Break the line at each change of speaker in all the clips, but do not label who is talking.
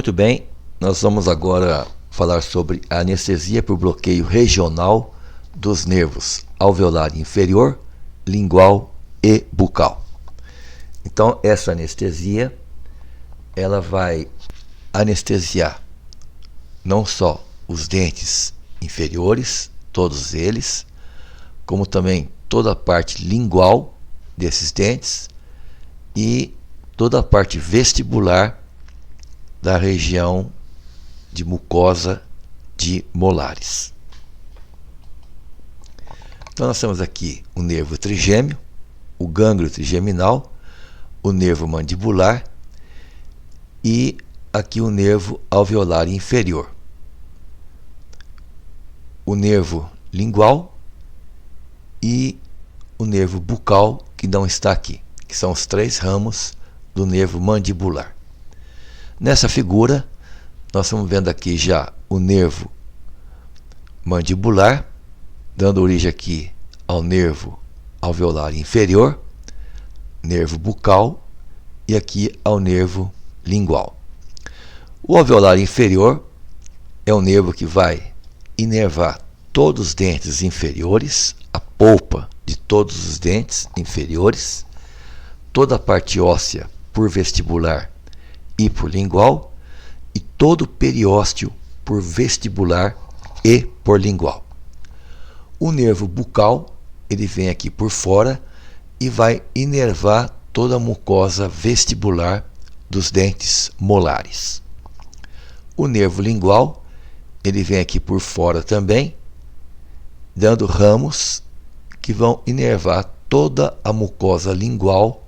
Muito bem, nós vamos agora falar sobre a anestesia por bloqueio regional dos nervos alveolar inferior, lingual e bucal. Então, essa anestesia, ela vai anestesiar não só os dentes inferiores, todos eles, como também toda a parte lingual desses dentes e toda a parte vestibular da região de mucosa de molares. Então nós temos aqui o nervo trigêmeo, o gânglio trigeminal, o nervo mandibular e aqui o nervo alveolar inferior, o nervo lingual e o nervo bucal, que não está aqui, que são os três ramos do nervo mandibular. Nessa figura, nós estamos vendo aqui já o nervo mandibular, dando origem aqui ao nervo alveolar inferior, nervo bucal e aqui ao nervo lingual. O alveolar inferior é um nervo que vai inervar todos os dentes inferiores, a polpa de todos os dentes inferiores, toda a parte óssea por vestibular e por lingual, e todo o periósteo por vestibular e por lingual. O nervo bucal, ele vem aqui por fora e vai inervar toda a mucosa vestibular dos dentes molares. O nervo lingual, ele vem aqui por fora também, dando ramos que vão inervar toda a mucosa lingual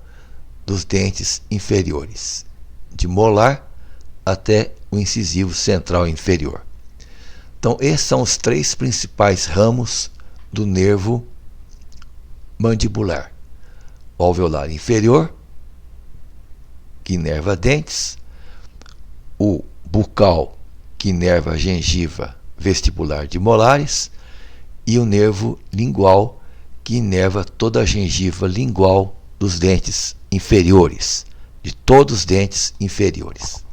dos dentes inferiores, de molar até o incisivo central inferior. Então, esses são os três principais ramos do nervo mandibular: o alveolar inferior, que inerva dentes, o bucal, que inerva a gengiva vestibular de molares, e o nervo lingual, que inerva toda a gengiva lingual dos dentes inferiores, de todos os dentes inferiores.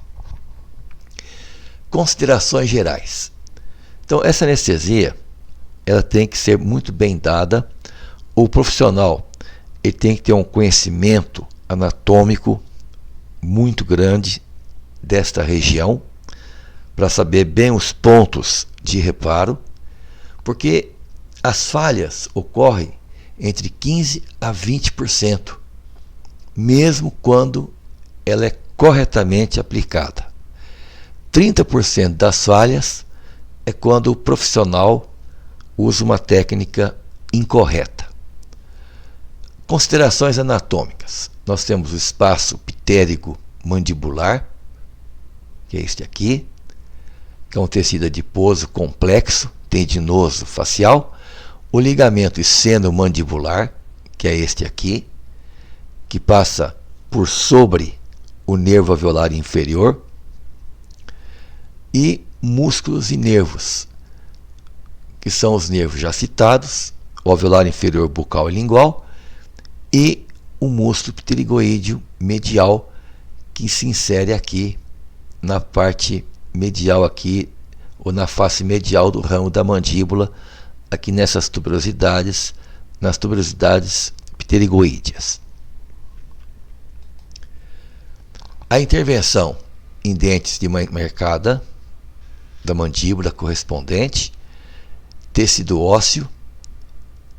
Considerações gerais. Então, essa anestesia, ela tem que ser muito bem dada. O profissional, ele tem que ter um conhecimento anatômico muito grande desta região, para saber bem os pontos de reparo, porque as falhas ocorrem entre 15% a 20%, mesmo quando ela é corretamente aplicada. 30% das falhas é quando o profissional usa uma técnica incorreta. Considerações anatômicas. Nós temos o espaço pitérigo mandibular, que é este aqui, que é um tecido adiposo complexo, tendinoso facial. O ligamento esceno-mandibular, que é este aqui, que passa por sobre o nervo alveolar inferior, e músculos e nervos, que são os nervos já citados, o alveolar inferior, bucal e lingual, e o músculo pterigoídeo medial, que se insere aqui na parte medial aqui, ou na face medial do ramo da mandíbula, aqui nessas tuberosidades, nas tuberosidades pterigoídeas. A intervenção em dentes de marcada da mandíbula correspondente, tecido ósseo,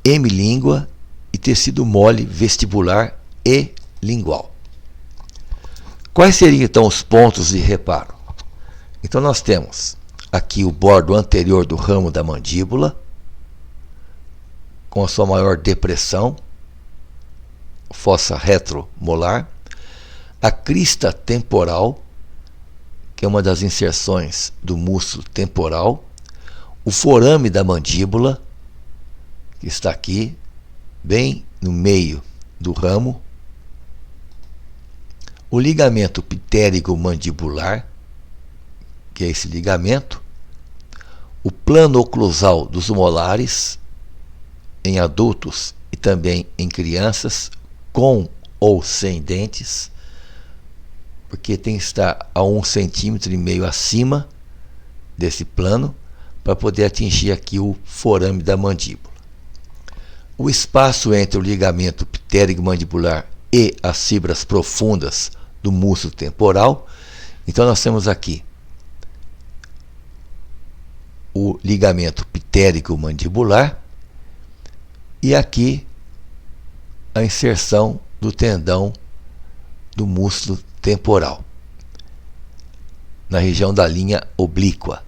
hemilíngua e tecido mole vestibular e lingual. Quais seriam então os pontos de reparo? Então nós temos aqui o bordo anterior do ramo da mandíbula, com a sua maior depressão, fossa retromolar, a crista temporal, que é uma das inserções do músculo temporal, o forame da mandíbula, que está aqui, bem no meio do ramo, o ligamento pitérigo mandibular, que é esse ligamento, o plano oclusal dos molares, em adultos e também em crianças, com ou sem dentes, porque tem que estar a 1,5 centímetros acima desse plano para poder atingir aqui o forame da mandíbula. O espaço entre o ligamento ptérigo-mandibular e as fibras profundas do músculo temporal, então nós temos aqui o ligamento ptérigo-mandibular e aqui a inserção do tendão do músculo temporal na região da linha oblíqua.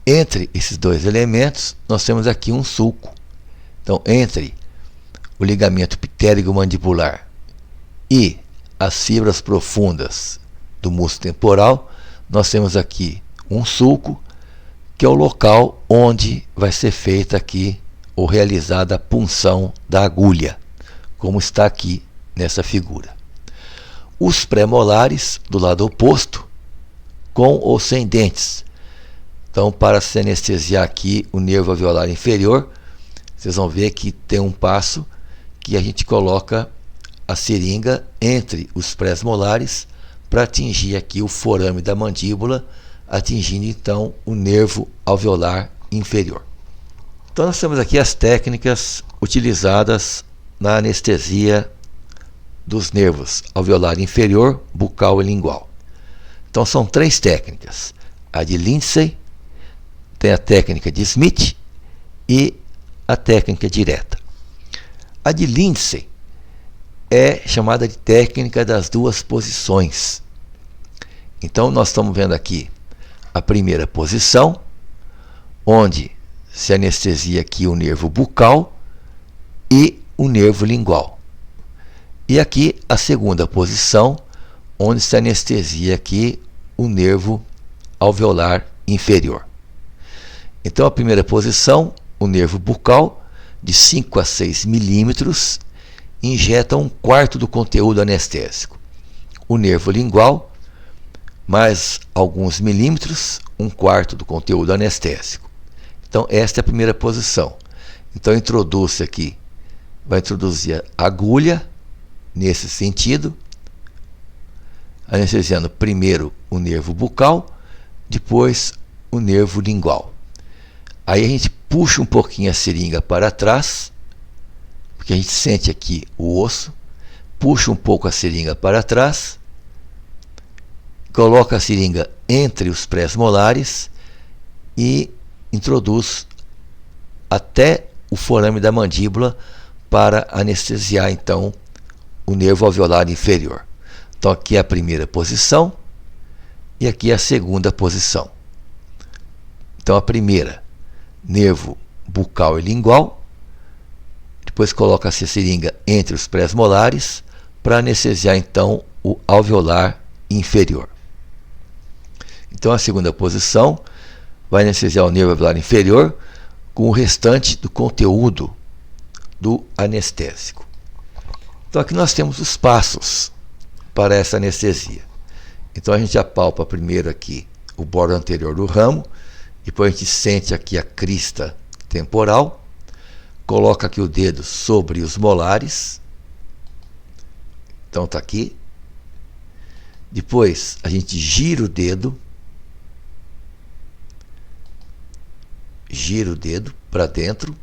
Entre esses dois elementos nós temos aqui um sulco. Então, entre o ligamento ptérigo-mandibular e as fibras profundas do músculo temporal, nós temos aqui um sulco, que é o local onde vai ser feita aqui ou realizada a punção da agulha, como está aqui nessa figura. Os pré-molares do lado oposto, com ou sem dentes. Então, para se anestesiar aqui o nervo alveolar inferior, vocês vão ver que tem um passo que a gente coloca a seringa entre os pré-molares para atingir aqui o forame da mandíbula, atingindo então o nervo alveolar inferior. Então nós temos aqui as técnicas utilizadas na anestesia dos nervos alveolar inferior, bucal e lingual. Então são 3 técnicas: a de Lindsay, tem a técnica de Smith e a técnica direta. A de Lindsay é chamada de técnica das 2 posições. Então nós estamos vendo aqui a primeira posição, onde se anestesia aqui o nervo bucal e o nervo lingual. E aqui a segunda posição, onde se anestesia aqui o nervo alveolar inferior. Então a primeira posição, o nervo bucal, de 5 a 6 milímetros, injeta 1/4 do conteúdo anestésico. O nervo lingual, mais alguns milímetros, 1/4 do conteúdo anestésico. Então esta é a primeira posição. Então introduz aqui, vai introduzir a agulha nesse sentido, anestesiando primeiro o nervo bucal, depois o nervo lingual. Aí a gente puxa um pouquinho a seringa para trás, porque a gente sente aqui o osso, puxa um pouco a seringa para trás, coloca a seringa entre os pré-molares e introduz até o forame da mandíbula para anestesiar então o nervo alveolar inferior. Então aqui é a primeira posição e aqui é a segunda posição. Então a primeira, nervo bucal e lingual, depois coloca-se a seringa entre os pré-molares para anestesiar então o alveolar inferior. Então a segunda posição vai anestesiar o nervo alveolar inferior com o restante do conteúdo do anestésico. Então aqui nós temos os passos para essa anestesia. Então a gente apalpa primeiro aqui o bordo anterior do ramo, depois a gente sente aqui a crista temporal, coloca aqui o dedo sobre os molares, então está aqui. Depois a gente gira o dedo para dentro.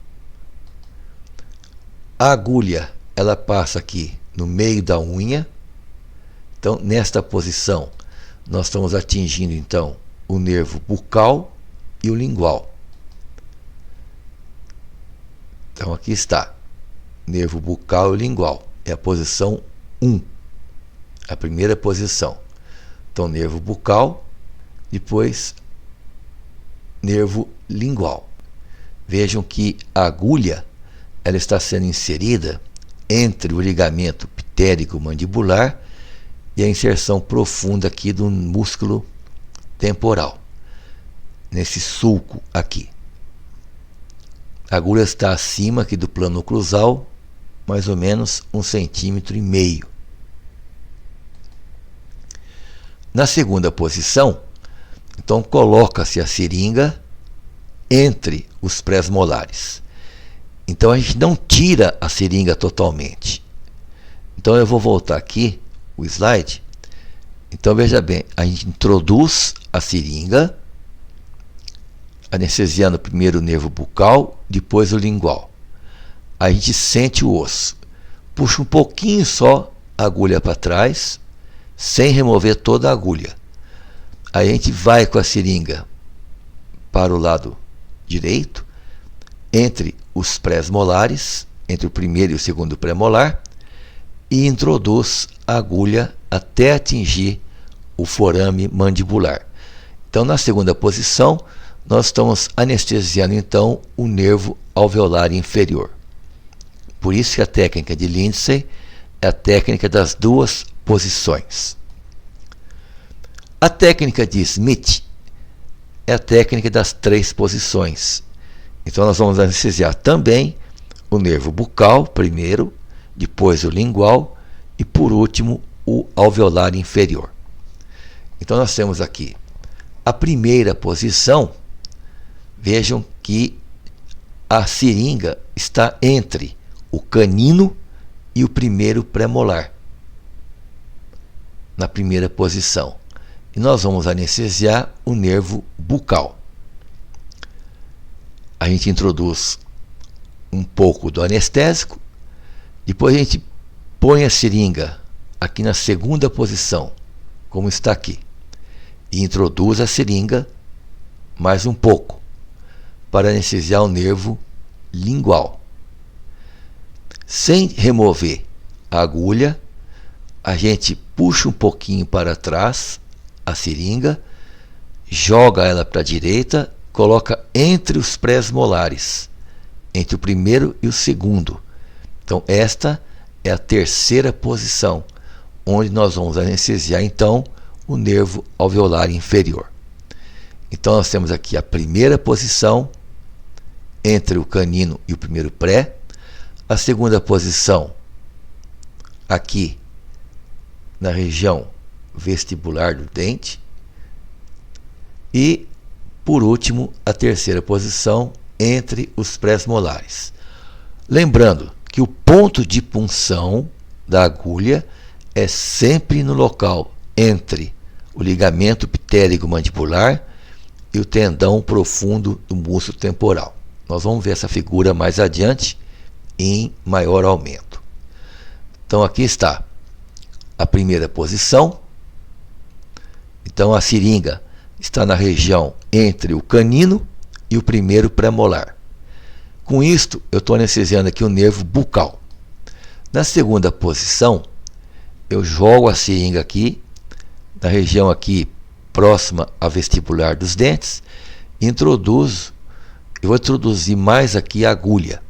A agulha ela passa aqui no meio da unha. Então nesta posição nós estamos atingindo então o nervo bucal e o lingual. Então aqui está, nervo bucal e lingual, é a posição 1, a primeira posição. Então nervo bucal, depois nervo lingual. Vejam que a agulha ela está sendo inserida entre o ligamento ptérigo-mandibular e a inserção profunda aqui do músculo temporal, nesse sulco aqui. A agulha está acima aqui do plano oclusal, mais ou menos 1,5 centímetros. Na segunda posição, então coloca-se a seringa entre os pré-molares. Então a gente não tira a seringa totalmente. Então eu vou voltar aqui o slide Então veja bem, a gente introduz a seringa, anestesiando primeiro o nervo bucal, depois o lingual. A gente sente o osso, puxa um pouquinho só a agulha para trás, sem remover toda a agulha. Aí a gente vai com a seringa para o lado direito, entre os pré-molares, entre o primeiro e o segundo pré-molar, e introduz a agulha até atingir o forame mandibular. Então, na segunda posição, nós estamos anestesiando então o nervo alveolar inferior. Por isso que a técnica de Lindsay é a técnica das duas posições. A técnica de Smith é a técnica das três posições. Então nós vamos anestesiar também o nervo bucal primeiro, depois o lingual e por último o alveolar inferior. Então nós temos aqui a primeira posição. Vejam que a seringa está entre o canino e o primeiro pré-molar, na primeira posição. E nós vamos anestesiar o nervo bucal. A gente introduz um pouco do anestésico, depois a gente põe a seringa aqui na segunda posição, como está aqui, e introduz a seringa mais um pouco, para anestesiar o nervo lingual. Sem remover a agulha, a gente puxa um pouquinho para trás a seringa, joga ela para a direita, coloca entre os pré-molares, entre o primeiro e o segundo. Então esta é a terceira posição, onde nós vamos anestesiar então o nervo alveolar inferior. Então nós temos aqui a primeira posição entre o canino e o primeiro pré, a segunda posição aqui na região vestibular do dente e, por último, a terceira posição entre os pré-molares. Lembrando que o ponto de punção da agulha é sempre no local entre o ligamento ptérigo mandibular e o tendão profundo do músculo temporal. Nós vamos ver essa figura mais adiante em maior aumento. Então aqui está a primeira posição. Então a seringa está na região entre o canino e o primeiro pré-molar. Com isto, eu estou anestesiando aqui o nervo bucal. Na segunda posição, eu jogo a seringa aqui, na região aqui próxima à vestibular dos dentes, eu vou introduzir mais aqui a agulha.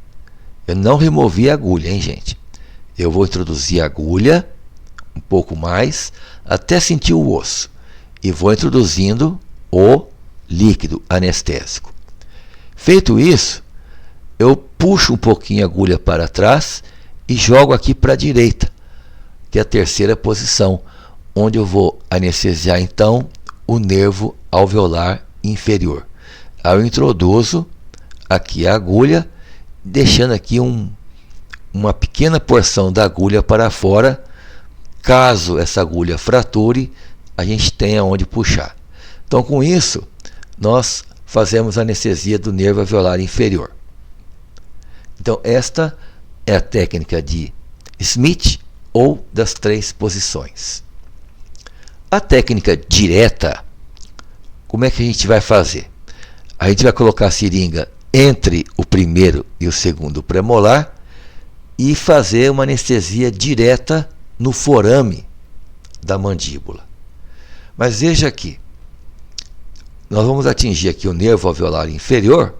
Eu não removi a agulha, hein, gente? Eu vou introduzir a agulha um pouco mais, até sentir o osso. E vou introduzindo o líquido anestésico. Feito isso, eu puxo um pouquinho a agulha para trás e jogo aqui para a direita, que é a terceira posição, onde eu vou anestesiar então o nervo alveolar inferior. Aí eu introduzo aqui a agulha, deixando aqui uma pequena porção da agulha para fora. Caso essa agulha frature, a gente tenha onde puxar. Então, com isso, nós fazemos a anestesia do nervo alveolar inferior. Então, esta é a técnica de Smith ou das três posições. A técnica direta, como é que a gente vai fazer? A gente vai colocar a seringa entre o primeiro e o segundo pré-molar e fazer uma anestesia direta no forame da mandíbula. Mas veja aqui, nós vamos atingir aqui o nervo alveolar inferior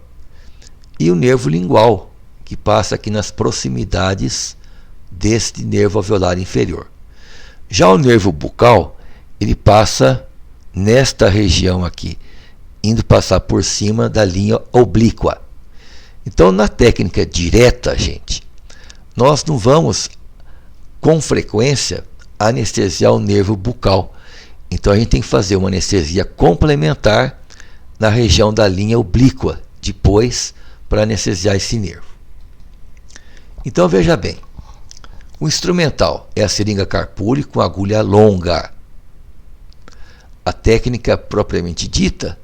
e o nervo lingual, que passa aqui nas proximidades deste nervo alveolar inferior. Já o nervo bucal, ele passa nesta região aqui, indo passar por cima da linha oblíqua. Então, na técnica direta, gente, nós não vamos com frequência anestesiar o nervo bucal. Então a gente tem que fazer uma anestesia complementar na região da linha oblíqua depois para anestesiar esse nervo. Então veja bem, o instrumental é a seringa Carpuri com agulha longa. a técnica propriamente dita,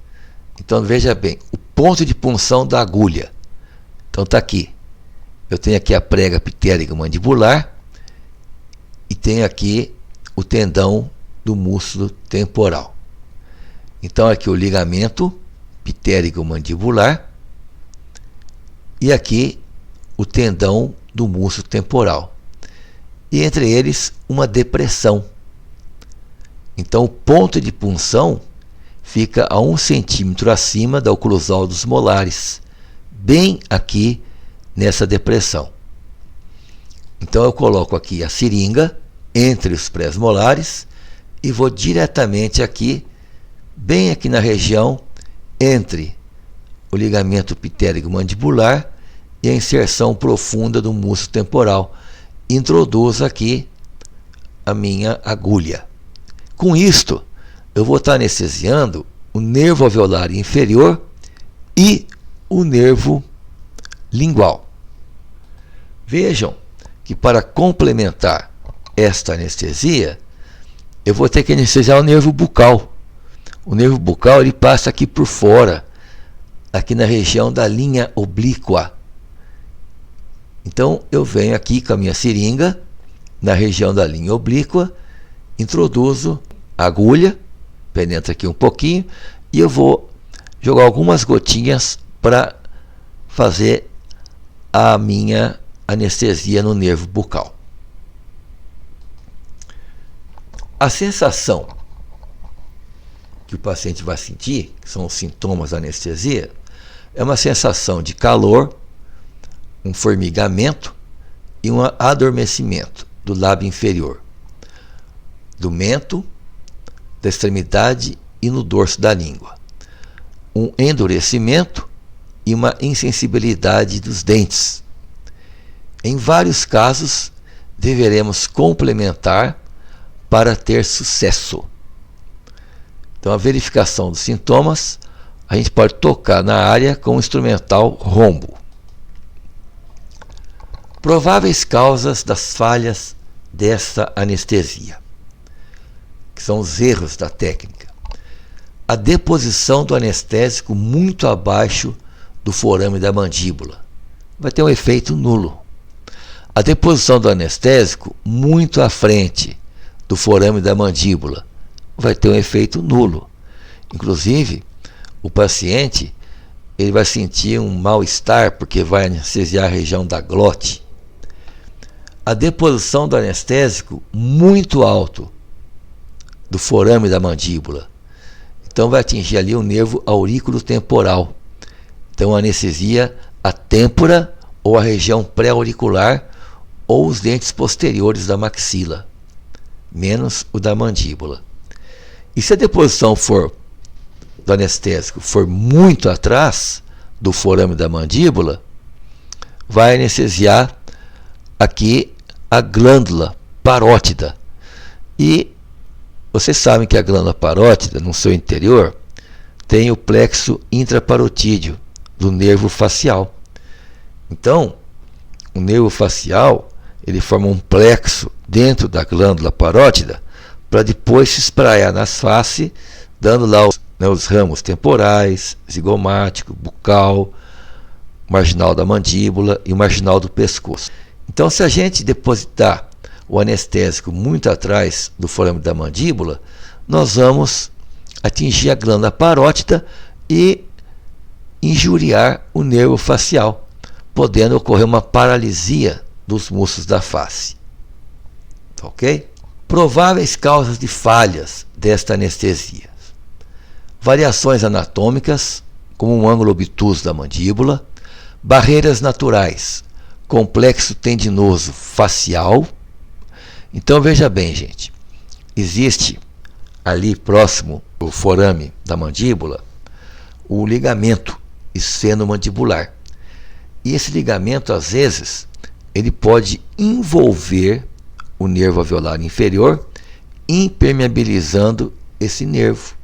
então veja bem, o ponto de punção da agulha. Então está aqui. Eu tenho aqui a prega pitérico mandibular e tenho aqui o tendão do músculo temporal. Então aqui o ligamento pitérico mandibular e aqui o tendão do músculo temporal. E entre eles uma depressão. Então o ponto de punção fica a 1 centímetro acima da oclusal dos molares, bem aqui nessa depressão. Então eu coloco aqui a seringa entre os pré-molares e vou diretamente aqui, bem aqui na região entre o ligamento pitérico mandibular e a inserção profunda do músculo temporal. Introduzo aqui a minha agulha. Com isto, eu vou estar anestesiando o nervo alveolar inferior e o nervo lingual. Vejam que para complementar esta anestesia, eu vou ter que anestesiar o nervo bucal. O nervo bucal ele passa aqui por fora, aqui na região da linha oblíqua. Então eu venho aqui com a minha seringa, na região da linha oblíqua, introduzo a agulha, penetra aqui um pouquinho, e eu vou jogar algumas gotinhas para fazer a minha anestesia no nervo bucal. A sensação que o paciente vai sentir, que são os sintomas da anestesia, é uma sensação de calor, um formigamento e um adormecimento do lábio inferior, do mento, da extremidade e no dorso da língua, um endurecimento e uma insensibilidade dos dentes. Em vários casos, deveremos complementar para ter sucesso. Então, a verificação dos sintomas, a gente pode tocar na área com o instrumental rombo. Prováveis causas das falhas desta anestesia, que são os erros da técnica. A deposição do anestésico muito abaixo do forame da mandíbula vai ter um efeito nulo. A deposição do anestésico muito à frente do forame da mandíbula vai ter um efeito nulo. Inclusive, o paciente ele vai sentir um mal-estar porque vai anestesiar a região da glote. A deposição do anestésico muito alto do forame da mandíbula, então vai atingir ali o nervo aurículo-temporal. Então anestesia a têmpora ou a região pré-auricular ou os dentes posteriores da maxila, menos o da mandíbula. E se a deposição do anestésico for muito atrás do forame da mandíbula, vai anestesiar aqui a glândula parótida. E vocês sabem que a glândula parótida, no seu interior, tem o plexo intraparotídeo do nervo facial. Então, o nervo facial ele forma um plexo dentro da glândula parótida para depois se espraiar nas faces, dando lá os ramos temporais, zigomático, bucal, marginal da mandíbula e o marginal do pescoço. Então, se a gente depositar o anestésico muito atrás do forame da mandíbula, nós vamos atingir a glândula parótida e injuriar o nervo facial, podendo ocorrer uma paralisia dos músculos da face. Ok? Prováveis causas de falhas desta anestesia: variações anatômicas, como um ângulo obtuso da mandíbula, barreiras naturais, complexo tendinoso facial. Então veja bem, gente, existe ali próximo do forame da mandíbula o ligamento esfenomandibular. E esse ligamento, às vezes, ele pode envolver o nervo alveolar inferior, impermeabilizando esse nervo.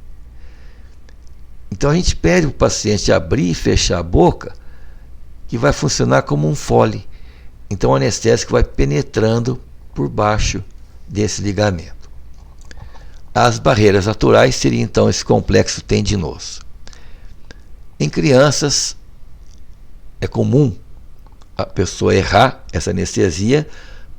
Então a gente pede para o paciente abrir e fechar a boca, que vai funcionar como um fole. Então o anestésico vai penetrando por baixo desse ligamento. as barreiras naturais seriam então esse complexo tendinoso. Em crianças, é comum a pessoa errar essa anestesia,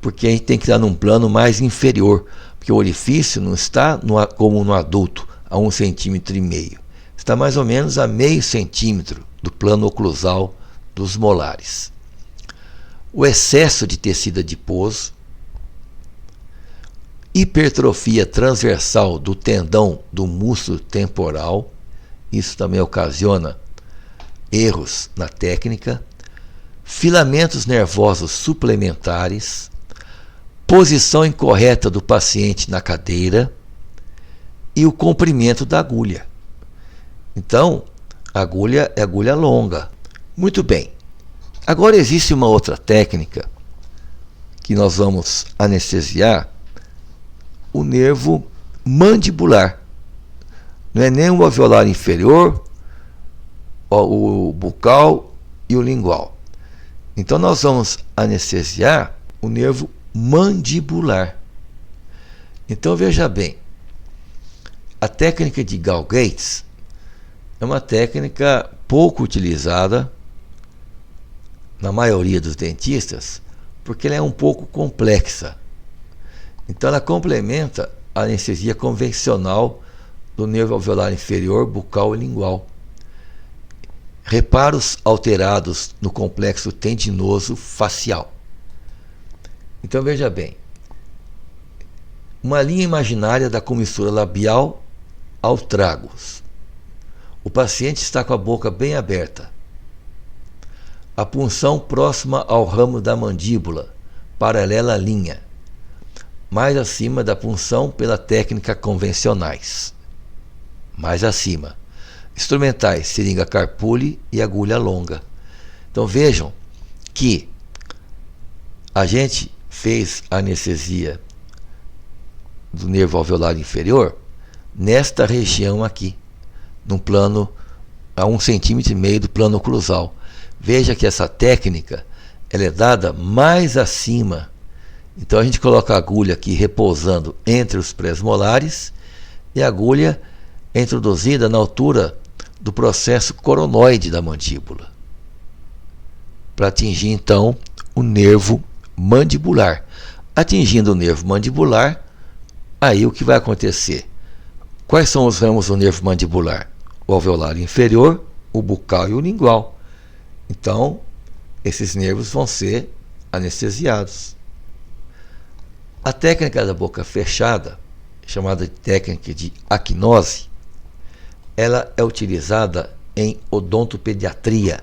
porque a gente tem que dar num plano mais inferior, porque o orifício não está como no adulto, a 1,5 cm. Está mais ou menos a meio centímetro do plano oclusal dos molares. O excesso de tecido adiposo, hipertrofia transversal do tendão do músculo temporal, isso também ocasiona erros na técnica, filamentos nervosos suplementares, posição incorreta do paciente na cadeira e o comprimento da agulha. Então, a agulha é agulha longa. Muito bem. Agora existe uma outra técnica que nós vamos anestesiar o nervo mandibular. Não é nem o alveolar inferior, o bucal e o lingual. Então nós vamos anestesiar o nervo mandibular. Então veja bem, a técnica de Gall-Gates é uma técnica pouco utilizada na maioria dos dentistas, porque ela é um pouco complexa. Então ela complementa a anestesia convencional do nervo alveolar inferior, bucal e lingual. Reparos alterados no complexo tendinoso facial. Então veja bem, uma linha imaginária da comissura labial ao tragus. O paciente está com a boca bem aberta. A punção próxima ao ramo da mandíbula, paralela à linha, mais acima da punção pela técnica convencionais. Mais acima. Instrumentais, seringa carpule e agulha longa. Então vejam que a gente fez a anestesia do nervo alveolar inferior nesta região aqui, num plano a 1,5 cm do plano oclusal. Veja que essa técnica ela é dada mais acima. Então a gente coloca a agulha aqui repousando entre os pré-molares e a agulha é introduzida na altura do processo coronoide da mandíbula, para atingir então o nervo mandibular. Atingindo o nervo mandibular, aí o que vai acontecer? Quais são os ramos do nervo mandibular? O alveolar inferior, o bucal e o lingual. Então, esses nervos vão ser anestesiados. A técnica da boca fechada, chamada de técnica de acnose, ela é utilizada em odontopediatria,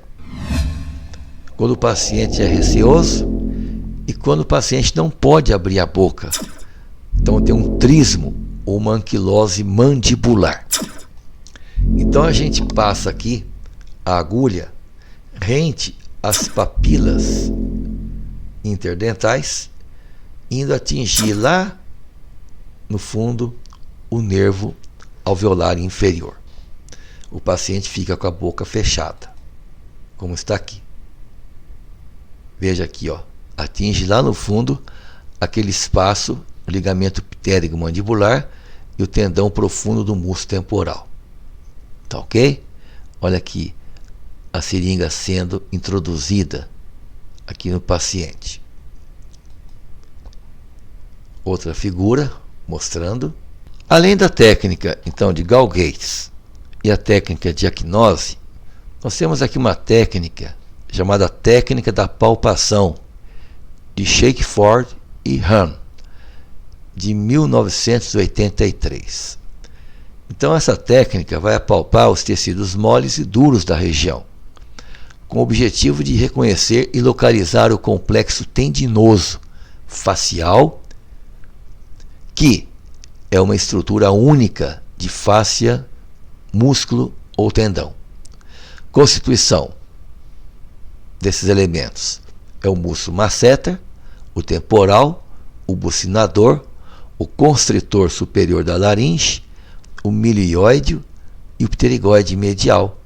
quando o paciente é receoso e quando o paciente não pode abrir a boca. Então tem um trismo ou uma anquilose mandibular. Então a gente passa aqui a agulha rente às papilas interdentais, indo atingir lá no fundo o nervo alveolar inferior. O paciente fica com a boca fechada, como está aqui. Veja aqui, ó, atinge lá no fundo aquele espaço, o ligamento ptérigo mandibular e o tendão profundo do músculo temporal. Tá ok? Olha aqui a seringa sendo introduzida aqui no paciente. Outra figura mostrando. Além da técnica então de Gall-Gates e a técnica de acnose, nós temos aqui uma técnica chamada técnica da palpação, de Shakesford e Hahn, de 1983. Então essa técnica vai apalpar os tecidos moles e duros da região, com o objetivo de reconhecer e localizar o complexo tendinoso facial, que é uma estrutura única de fáscia, músculo ou tendão. Constituição desses elementos é o músculo masseter, o temporal, o bucinador, o constritor superior da laringe, o milioide e o pterigoide medial,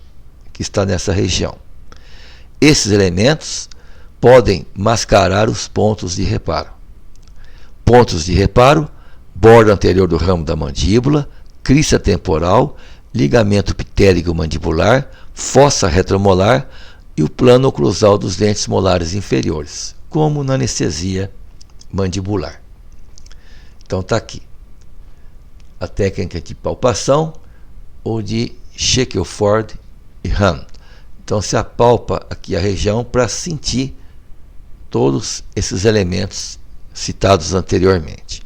que está nessa região. Esses elementos podem mascarar os pontos de reparo. Pontos de reparo bordo anterior do ramo da mandíbula, crista temporal, ligamento ptérico mandibular, fossa retromolar e o plano oclusal dos dentes molares inferiores, como na anestesia mandibular. Então está aqui a técnica de palpação ou de Shackelford e Hahn. Então se apalpa aqui a região para sentir todos esses elementos citados anteriormente.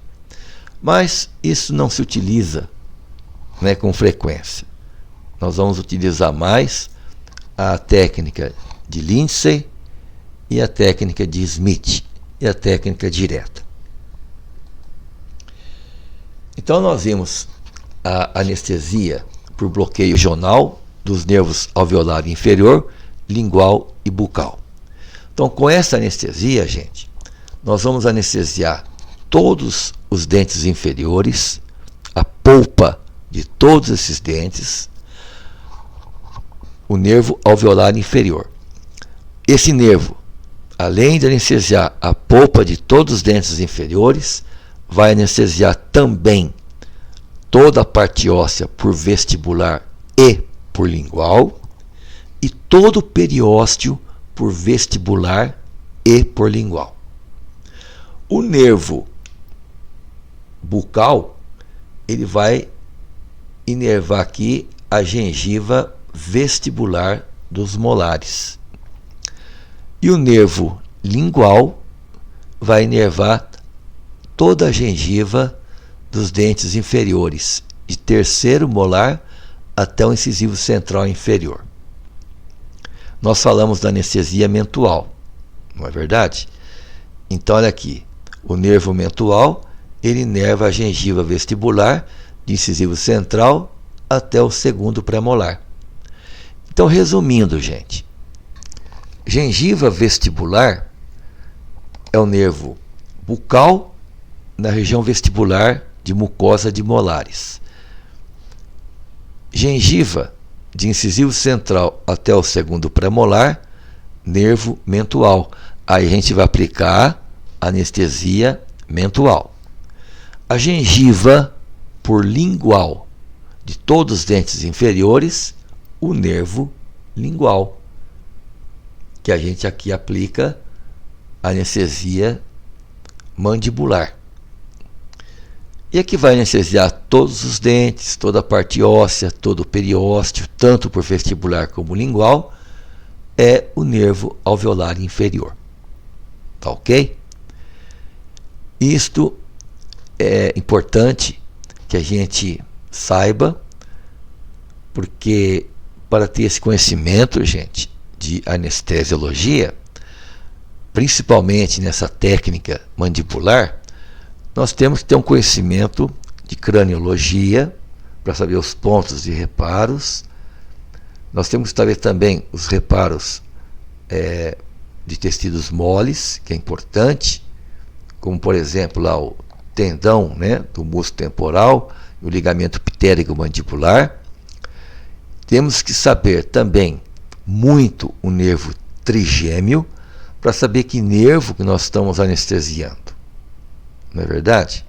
Mas isso não se utiliza, né, com frequência. Nós vamos utilizar mais a técnica de Lindsay e a técnica de Smith e a técnica direta. Então nós vimos a anestesia por bloqueio regional dos nervos alveolar inferior, lingual e bucal. Então com essa anestesia, gente, nós vamos anestesiar todos os dentes inferiores, a polpa de todos esses dentes, o nervo alveolar inferior. Esse nervo, além de anestesiar a polpa de todos os dentes inferiores, vai anestesiar também toda a parte óssea por vestibular e por lingual, e todo o periósteo por vestibular e por lingual. O nervo bucal, ele vai inervar aqui a gengiva vestibular dos molares. E o nervo lingual vai inervar toda a gengiva dos dentes inferiores, de terceiro molar até o incisivo central inferior. Nós falamos da anestesia mentual, não é verdade? Então olha aqui, o nervo mentual, ele inerva a gengiva vestibular de incisivo central até o segundo pré-molar. Então, resumindo, gente, gengiva vestibular é o nervo bucal na região vestibular de mucosa de molares. Gengiva de incisivo central até o segundo pré-molar, nervo mentual. Aí a gente vai aplicar anestesia mentual. A gengiva por lingual de todos os dentes inferiores, o nervo lingual, que a gente aqui aplica anestesia mandibular. E aqui vai anestesiar todos os dentes, toda a parte óssea, todo o periósteo, tanto por vestibular como lingual, é o nervo alveolar inferior. Tá ok? Isto é importante que a gente saiba, porque para ter esse conhecimento, gente, de anestesiologia, principalmente nessa técnica mandibular, nós temos que ter um conhecimento de craniologia, para saber os pontos de reparos. Nós temos que saber também os reparos de tecidos moles, que é importante, como por exemplo lá o tendão, né, do músculo temporal, e o ligamento ptérico mandibular. Temos que saber também muito o nervo trigêmeo, para saber que nervo que nós estamos anestesiando. Não é verdade?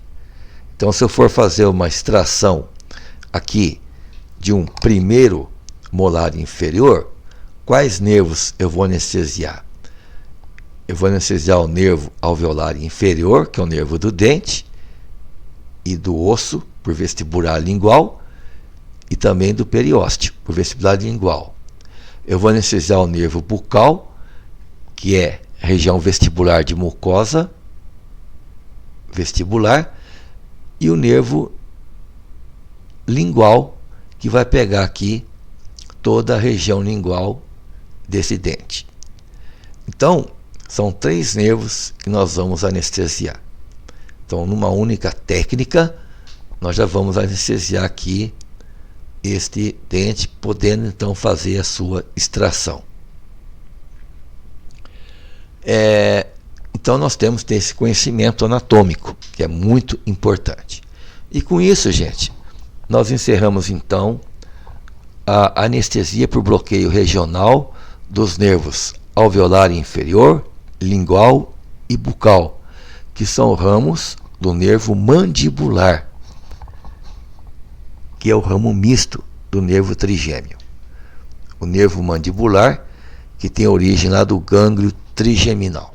Então, se eu for fazer uma extração aqui de um primeiro molar inferior, quais nervos eu vou anestesiar? Eu vou anestesiar o nervo alveolar inferior, que é o nervo do dente, e do osso, por vestibular lingual, e também do periósteo, por vestibular lingual. Eu vou anestesiar o nervo bucal, que é a região vestibular de mucosa vestibular, e o nervo lingual, que vai pegar aqui toda a região lingual desse dente. Então, são 3 nervos que nós vamos anestesiar. Então, numa única técnica, nós já vamos anestesiar aqui este dente, podendo então fazer a sua extração. Então nós temos que ter esse conhecimento anatômico, que é muito importante. E com isso, gente, nós encerramos então a anestesia por bloqueio regional dos nervos alveolar inferior, lingual e bucal, que são ramos do nervo mandibular, que é o ramo misto do nervo trigêmeo. O nervo mandibular, que tem origem lá do gânglio trigeminal.